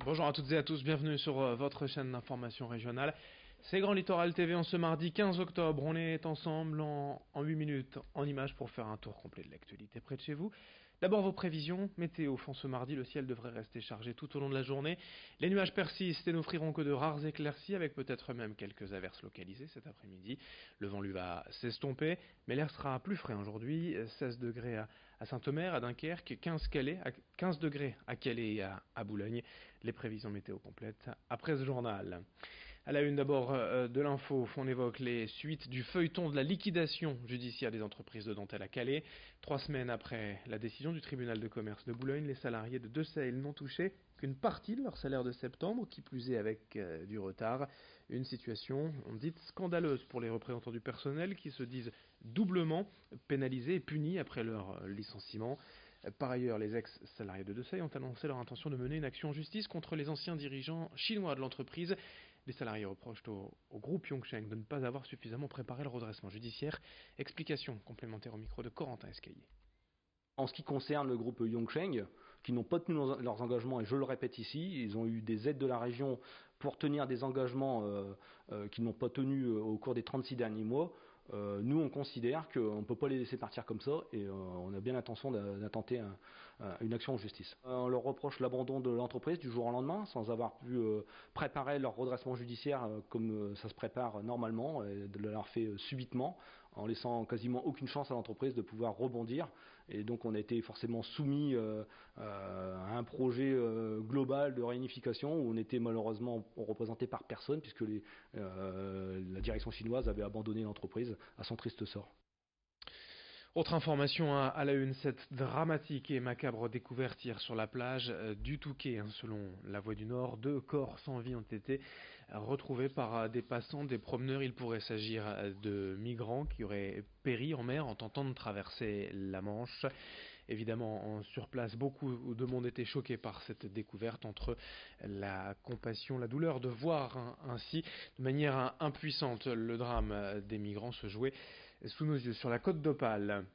Bonjour à toutes et à tous, bienvenue sur votre chaîne d'information régionale. C'est Grand Littoral TV en ce mardi 15 octobre. On est ensemble en 8 minutes en images pour faire un tour complet de l'actualité près de chez vous. D'abord vos prévisions, météo. Ce mardi, le ciel devrait rester chargé tout au long de la journée. Les nuages persistent et n'offriront que de rares éclaircies avec peut-être même quelques averses localisées cet après-midi. Le vent lui va s'estomper, mais l'air sera plus frais aujourd'hui. 16 degrés à Saint-Omer, à Dunkerque, 15 degrés à Calais et à Boulogne. Les prévisions météo complètes après ce journal. À la une d'abord de l'info, on évoque les suites du feuilleton de la liquidation judiciaire des entreprises de dentelle à Calais. 3 semaines après la décision du tribunal de commerce de Boulogne, les salariés de DeSailly n'ont touché qu'une partie de leur salaire de septembre, qui plus est avec du retard. Une situation dite scandaleuse pour les représentants du personnel qui se disent doublement pénalisés et punis après leur licenciement. Par ailleurs, les ex-salariés de DeSailly ont annoncé leur intention de mener une action en justice contre les anciens dirigeants chinois de l'entreprise. Les salariés reprochent au groupe Yongsheng de ne pas avoir suffisamment préparé le redressement judiciaire. Explication complémentaire au micro de Corentin Escaillé. En ce qui concerne le groupe Yongsheng, qui n'ont pas tenu leurs engagements, et je le répète ici, ils ont eu des aides de la région pour tenir des engagements qu'ils n'ont pas tenus au cours des 36 derniers mois. Nous, on considère qu'on ne peut pas les laisser partir comme ça et on a bien l'intention d'intenter une action en justice. On leur reproche l'abandon de l'entreprise du jour au lendemain sans avoir pu préparer leur redressement judiciaire comme ça se prépare normalement et de l'avoir fait subitement en laissant quasiment aucune chance à l'entreprise de pouvoir rebondir. Et donc on a été forcément soumis à un projet global de réunification où on était malheureusement représenté par personne puisque la direction chinoise avait abandonné l'entreprise à son triste sort. Autre information à la une, cette dramatique et macabre découverte hier sur la plage du Touquet. Selon La Voix du Nord, 2 corps sans vie ont été retrouvés par des passants, des promeneurs. Il pourrait s'agir de migrants qui auraient péri en mer en tentant de traverser la Manche. Évidemment, sur place, beaucoup de monde était choqué par cette découverte, entre la compassion, la douleur de voir ainsi, de manière impuissante, le drame des migrants se jouer sous nos yeux sur la côte d'Opale.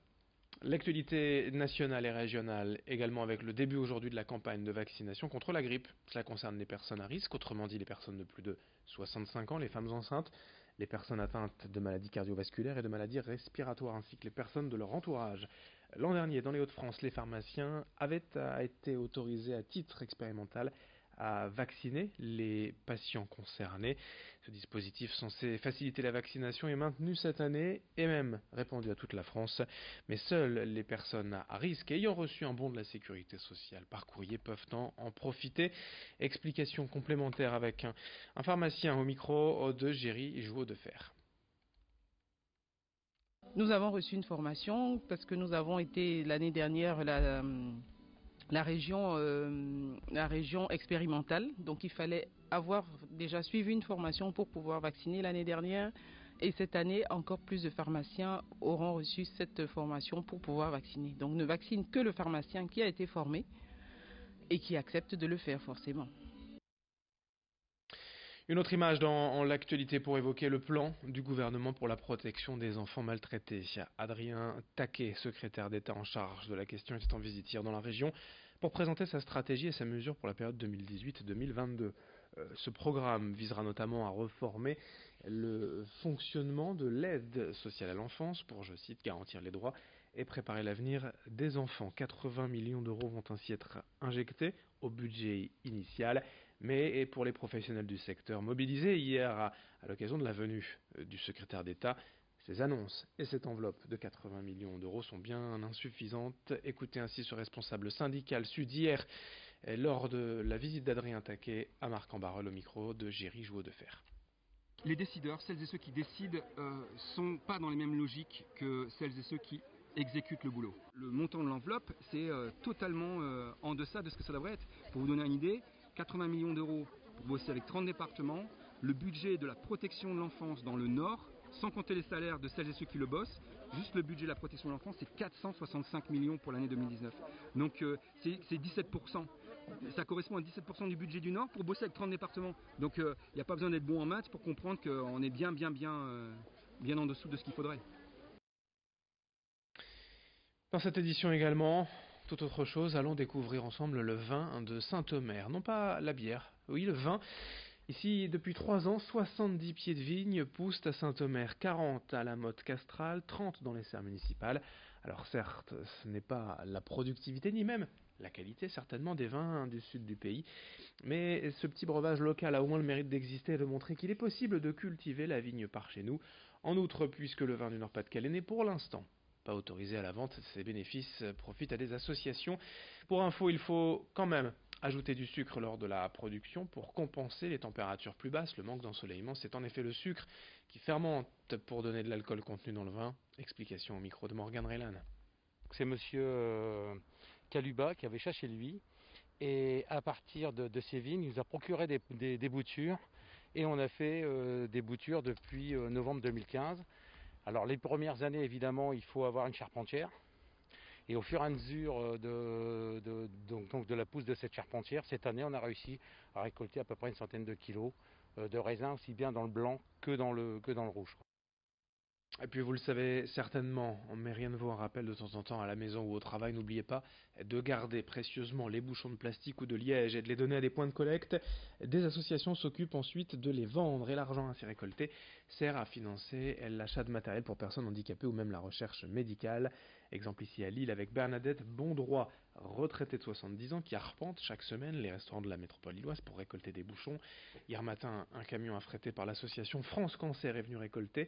L'actualité nationale et régionale également avec le début aujourd'hui de la campagne de vaccination contre la grippe. Cela concerne les personnes à risque, autrement dit les personnes de plus de 65 ans, les femmes enceintes, les personnes atteintes de maladies cardiovasculaires et de maladies respiratoires, ainsi que les personnes de leur entourage. L'an dernier, dans les Hauts-de-France, les pharmaciens avaient été autorisés à titre expérimental à vacciner les patients concernés. Ce dispositif censé faciliter la vaccination est maintenu cette année et même répandu à toute la France. Mais seules les personnes à risque ayant reçu un bon de la sécurité sociale par courrier peuvent en profiter. Explication complémentaire avec un pharmacien au micro de Géry Jouot de Fer. Nous avons reçu une formation parce que nous avons été l'année dernière la région expérimentale. Donc il fallait avoir déjà suivi une formation pour pouvoir vacciner l'année dernière. Et cette année, encore plus de pharmaciens auront reçu cette formation pour pouvoir vacciner. Donc ne vaccine que le pharmacien qui a été formé et qui accepte de le faire forcément. Une autre image dans l'actualité pour évoquer le plan du gouvernement pour la protection des enfants maltraités. Adrien Taquet, secrétaire d'État en charge de la question, était en visite hier dans la région pour présenter sa stratégie et sa mesure pour la période 2018-2022. Ce programme visera notamment à reformer le fonctionnement de l'aide sociale à l'enfance pour, je cite, garantir les droits et préparer l'avenir des enfants. 80 millions d'euros vont ainsi être injectés au budget initial, mais pour les professionnels du secteur mobilisés hier à l'occasion de la venue du secrétaire d'État, ces annonces et cette enveloppe de 80 millions d'euros sont bien insuffisantes. Écoutez ainsi ce responsable syndical sud hier lors de la visite d'Adrien Taquet à Marc-en-Barœul au micro de Géry Jouot de Fer. Les décideurs, celles et ceux qui décident, sont pas dans les mêmes logiques que celles et ceux qui exécutent le boulot. Le montant de l'enveloppe, c'est totalement en deçà de ce que ça devrait être. Pour vous donner une idée, 80 millions d'euros pour bosser avec 30 départements, le budget de la protection de l'enfance dans le Nord, sans compter les salaires de celles et ceux qui le bossent, juste le budget de la protection de l'enfance, c'est 465 millions pour l'année 2019. Donc c'est 17%. Ça correspond à 17% du budget du Nord pour bosser avec 30 départements. Donc il n'y a pas besoin d'être bon en maths pour comprendre qu'on est bien en dessous de ce qu'il faudrait. Dans cette édition également, Tout autre chose, allons découvrir ensemble le vin de Saint-Omer. Non pas la bière, oui le vin. Ici, depuis 3 ans, 70 pieds de vigne poussent à Saint-Omer, 40 à la Motte Castrale, 30 dans les serres municipales. Alors certes, ce n'est pas la productivité ni même la qualité certainement des vins du sud du pays, mais ce petit breuvage local a au moins le mérite d'exister et de montrer qu'il est possible de cultiver la vigne par chez nous. En outre, puisque le vin du Nord-Pas-de-Calais n'est pour l'instant pas autorisé à la vente, ses bénéfices profitent à des associations. Pour info, il faut quand même ajouter du sucre lors de la production pour compenser les températures plus basses. Le manque d'ensoleillement, c'est en effet le sucre qui fermente pour donner de l'alcool contenu dans le vin. Explication au micro de Morgane Reylan. C'est monsieur Caluba qui avait ça chez lui, et à partir de ces vignes, il nous a procuré des boutures, et on a fait des boutures depuis novembre 2015. Alors les premières années, évidemment, il faut avoir une charpentière, et au fur et à mesure de la pousse de cette charpentière, cette année, on a réussi à récolter à peu près une centaine de kilos de raisins, aussi bien dans le blanc que dans le rouge. Et puis vous le savez certainement, mais rien ne vaut un rappel de temps en temps à la maison ou au travail, n'oubliez pas de garder précieusement les bouchons de plastique ou de liège et de les donner à des points de collecte. Des associations s'occupent ensuite de les vendre et l'argent ainsi récolté sert à financer l'achat de matériel pour personnes handicapées ou même la recherche médicale. Exemple ici à Lille avec Bernadette Bondroit, retraitée de 70 ans, qui arpente chaque semaine les restaurants de la métropole lilloise pour récolter des bouchons. Hier matin, un camion affrété par l'association France Cancer est venu récolter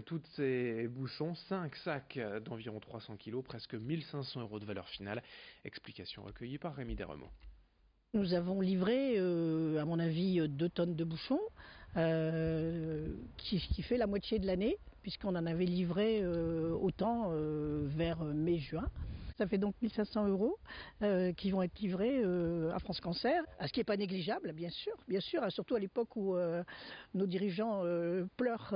tous ces bouchons, 5 sacs d'environ 300 kg, presque 1500 € de valeur finale. Explication recueillie par Rémi Desremaux. Nous avons livré, à mon avis, 2 tonnes de bouchons, qui fait la moitié de l'année, puisqu'on en avait livré autant vers mai-juin. Ça fait donc 1500 € qui vont être livrés à France Cancer, ce qui n'est pas négligeable, bien sûr, surtout à l'époque où nos dirigeants pleurent,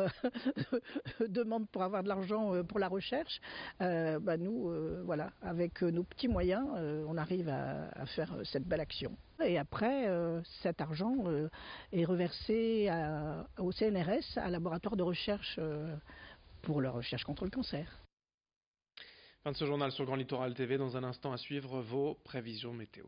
demandent pour avoir de l'argent pour la recherche. Nous, voilà, avec nos petits moyens, on arrive à faire cette belle action. Et après, cet argent est reversé au CNRS, à laboratoire de recherche pour la recherche contre le cancer. Fin de ce journal sur Grand Littoral TV. Dans un instant à suivre vos prévisions météo.